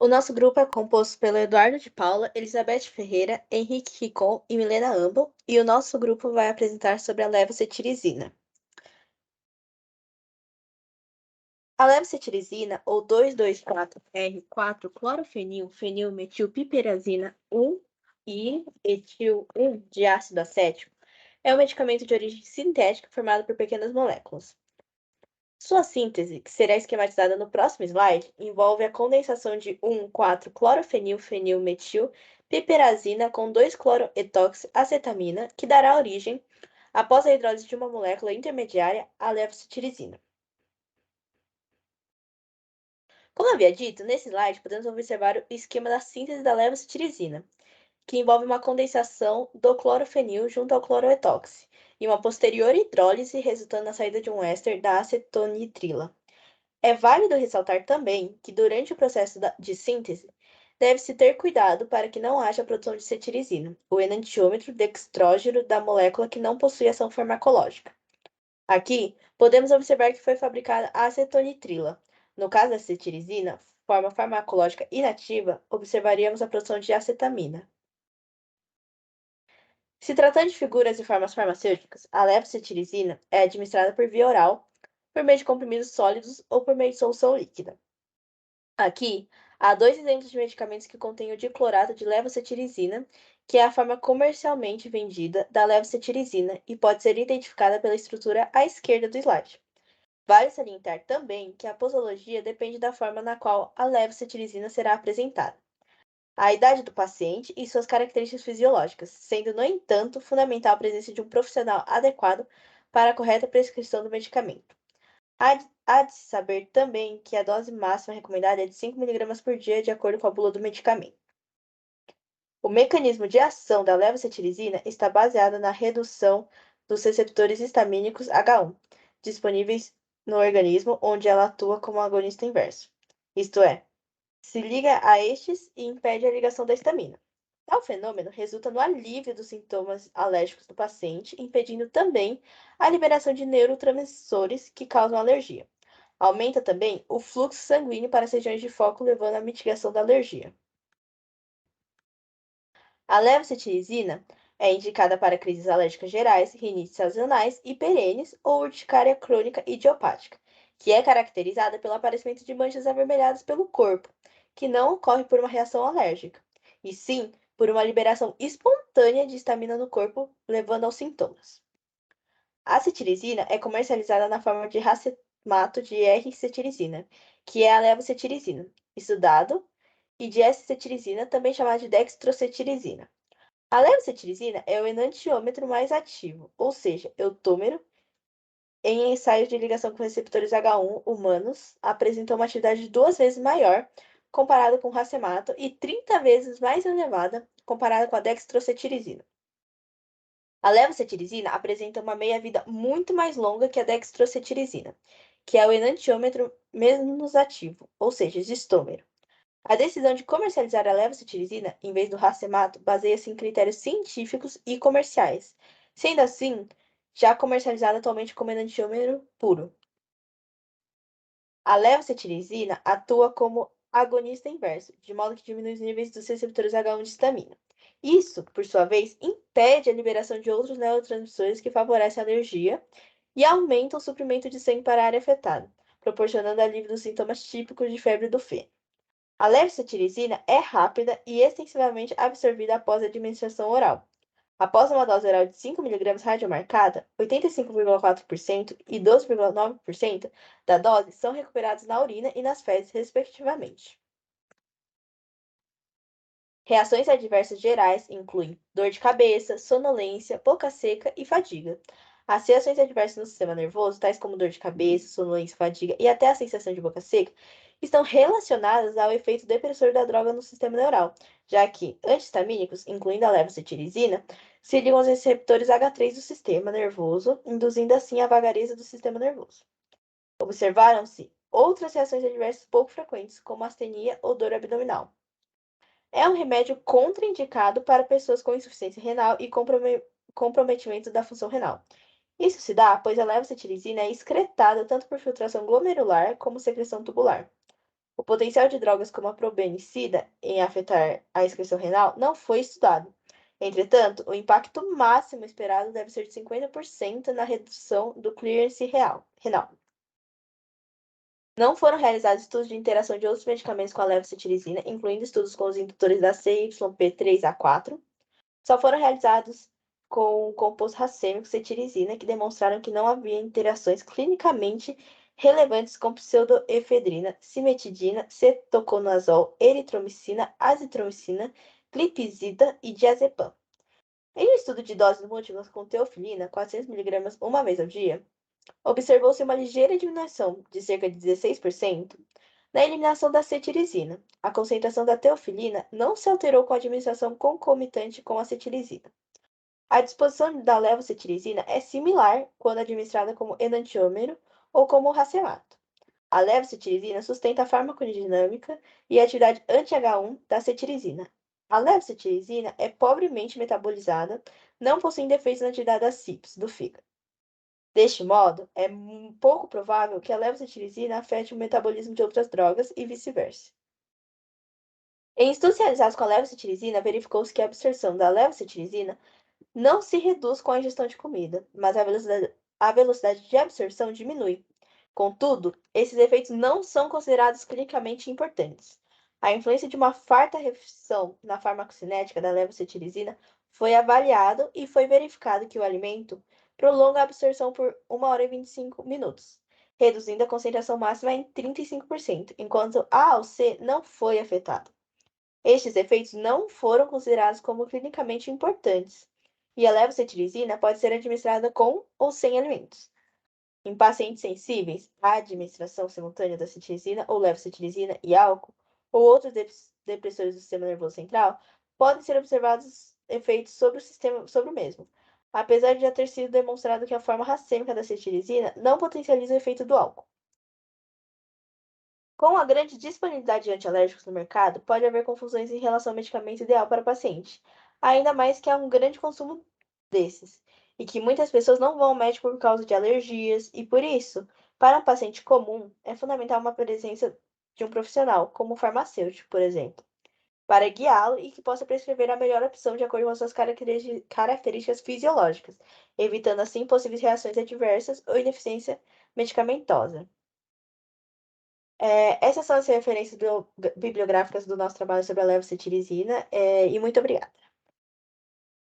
O nosso grupo é composto pelo Eduardo de Paula, Elizabeth Ferreira, Henrique Ricon e Milena Ambo, e o nosso grupo vai apresentar sobre a levocetiricina. A levocetiricina, ou 2,2,4-R-4-clorofenil-fenilmetilpiperazina 1 e etil 1 de ácido acético, é um medicamento de origem sintética formado por pequenas moléculas. Sua síntese, que será esquematizada no próximo slide, envolve a condensação de 1,4-clorofenilfenilmetil-piperazina com 2-cloroetoxiacetamina, que dará origem, após a hidrólise de uma molécula intermediária, à levocetiricina. Como havia dito, nesse slide podemos observar o esquema da síntese da levocetiricina, que envolve uma condensação do clorofenil junto ao cloroetox e uma posterior hidrólise resultando na saída de um éster da acetonitrila. É válido ressaltar também que, durante o processo de síntese, deve-se ter cuidado para que não haja produção de cetirizina, o enantiômetro dextrógeno da molécula que não possui ação farmacológica. Aqui, podemos observar que foi fabricada a acetonitrila. No caso da cetirizina, forma farmacológica inativa, observaríamos a produção de acetamina. Se tratando de figuras e formas farmacêuticas, a levocetiricina é administrada por via oral, por meio de comprimidos sólidos ou por meio de solução líquida. Aqui, há dois exemplos de medicamentos que contêm o diclorato de levocetiricina, que é a forma comercialmente vendida da levocetiricina e pode ser identificada pela estrutura à esquerda do slide. Vale salientar também que a posologia depende da forma na qual a levocetiricina será apresentada, a idade do paciente e suas características fisiológicas, sendo, no entanto, fundamental a presença de um profissional adequado para a correta prescrição do medicamento. Há de se saber também que a dose máxima recomendada é de 5 mg por dia, de acordo com a bula do medicamento. O mecanismo de ação da levocetiricina está baseado na redução dos receptores histamínicos H1, disponíveis no organismo, onde ela atua como agonista inverso. Isto é, se liga a estes e impede a ligação da histamina. Tal fenômeno resulta no alívio dos sintomas alérgicos do paciente, impedindo também a liberação de neurotransmissores que causam alergia. Aumenta também o fluxo sanguíneo para as regiões de foco, levando à mitigação da alergia. A levocetiricina é indicada para crises alérgicas gerais, rinites sazonais e perenes ou urticária crônica idiopática, que é caracterizada pelo aparecimento de manchas avermelhadas pelo corpo, que não ocorre por uma reação alérgica, e sim por uma liberação espontânea de histamina no corpo, levando aos sintomas. A cetirizina é comercializada na forma de racemato de R-cetiricina, que é a levocetiricina, estudado, e de S-cetiricina, também chamada de dextrocetiricina. A levocetiricina é o enantiômetro mais ativo, ou seja, eutômero, em ensaios de ligação com receptores H1 humanos, apresentou uma atividade 2 vezes maior comparado com o racemato e 30 vezes mais elevada comparada com a dextrocetiricina. A levocetiricina apresenta uma meia-vida muito mais longa que a dextrocetiricina, que é o enantiômetro menos ativo, ou seja, distômero. A decisão de comercializar a levocetiricina, em vez do racemato, baseia-se em critérios científicos e comerciais, sendo assim, já comercializada atualmente como enantiômero puro. A levocetiricina atua como agonista inverso, de modo que diminui os níveis dos receptores H1 de histamina. Isso, por sua vez, impede a liberação de outros neurotransmissores que favorecem a alergia e aumenta o suprimento de sangue para a área afetada, proporcionando alívio dos sintomas típicos de febre do feno. A levocetiricina é rápida e extensivamente absorvida após a administração oral. Após uma dose oral de 5 mg radiomarcada, 85,4% e 12,9% da dose são recuperados na urina e nas fezes, respectivamente. Reações adversas gerais incluem dor de cabeça, sonolência, boca seca e fadiga. As reações adversas no sistema nervoso, tais como dor de cabeça, sonolência, fadiga e até a sensação de boca seca, estão relacionadas ao efeito depressor da droga no sistema neural, já que antihistamínicos, incluindo a levocetiricina, se ligam aos receptores H3 do sistema nervoso, induzindo assim a vagareza do sistema nervoso. Observaram-se outras reações adversas pouco frequentes, como astenia ou dor abdominal. É um remédio contraindicado para pessoas com insuficiência renal e comprometimento da função renal. Isso se dá pois a levocetiricina é excretada tanto por filtração glomerular como secreção tubular. O potencial de drogas como a probenicida em afetar a excreção renal não foi estudado. Entretanto, o impacto máximo esperado deve ser de 50% na redução do clearance renal. Não foram realizados estudos de interação de outros medicamentos com a levocetilizina, incluindo estudos com os indutores da CYP3A4. Só foram realizados com o composto racêmico cetirizina, que demonstraram que não havia interações clinicamente relevantes com pseudoefedrina, cimetidina, cetoconazol, eritromicina, azitromicina, glipizida e diazepam. Em um estudo de doses múltiplas com teofilina, 400 mg uma vez ao dia, observou-se uma ligeira diminuição de cerca de 16% na eliminação da cetirizina. A concentração da teofilina não se alterou com a administração concomitante com a cetirizina. A disposição da levocetilizina é similar quando administrada como enantiômero ou como racemato. A levocetilizina sustenta a farmacodinâmica e a atividade anti-H1 da cetirizina. A levocetilizina é pobremente metabolizada, não possuindo efeitos na atividade das CYPs do fígado. Deste modo, é pouco provável que a levocetilizina afete o metabolismo de outras drogas e vice-versa. Em estudos realizados com a levocetilizina, verificou-se que a absorção da levocetilizina não se reduz com a ingestão de comida, mas a velocidade de absorção diminui. Contudo, esses efeitos não são considerados clinicamente importantes. A influência de uma farta refeição na farmacocinética da levocetilizina foi avaliado e foi verificado que o alimento prolonga a absorção por 1 hora e 25 minutos, reduzindo a concentração máxima em 35%, enquanto A ao C não foi afetado. Estes efeitos não foram considerados como clinicamente importantes, e a levocetilizina pode ser administrada com ou sem alimentos. Em pacientes sensíveis, a administração simultânea da cetilizina ou levocetilizina e álcool, ou outros depressores do sistema nervoso central, podem ser observados efeitos sobre o mesmo, apesar de já ter sido demonstrado que a forma racêmica da cetilizina não potencializa o efeito do álcool. Com a grande disponibilidade de antialérgicos no mercado, pode haver confusões em relação ao medicamento ideal para o paciente, ainda mais que há um grande consumo desses, e que muitas pessoas não vão ao médico por causa de alergias, e por isso, para um paciente comum, é fundamental uma presença de um profissional, como um farmacêutico, por exemplo, para guiá-lo e que possa prescrever a melhor opção de acordo com as suas características fisiológicas, evitando assim possíveis reações adversas ou ineficiência medicamentosa. Essas são as referências bibliográficas do nosso trabalho sobre a levocetilizina, e muito obrigada.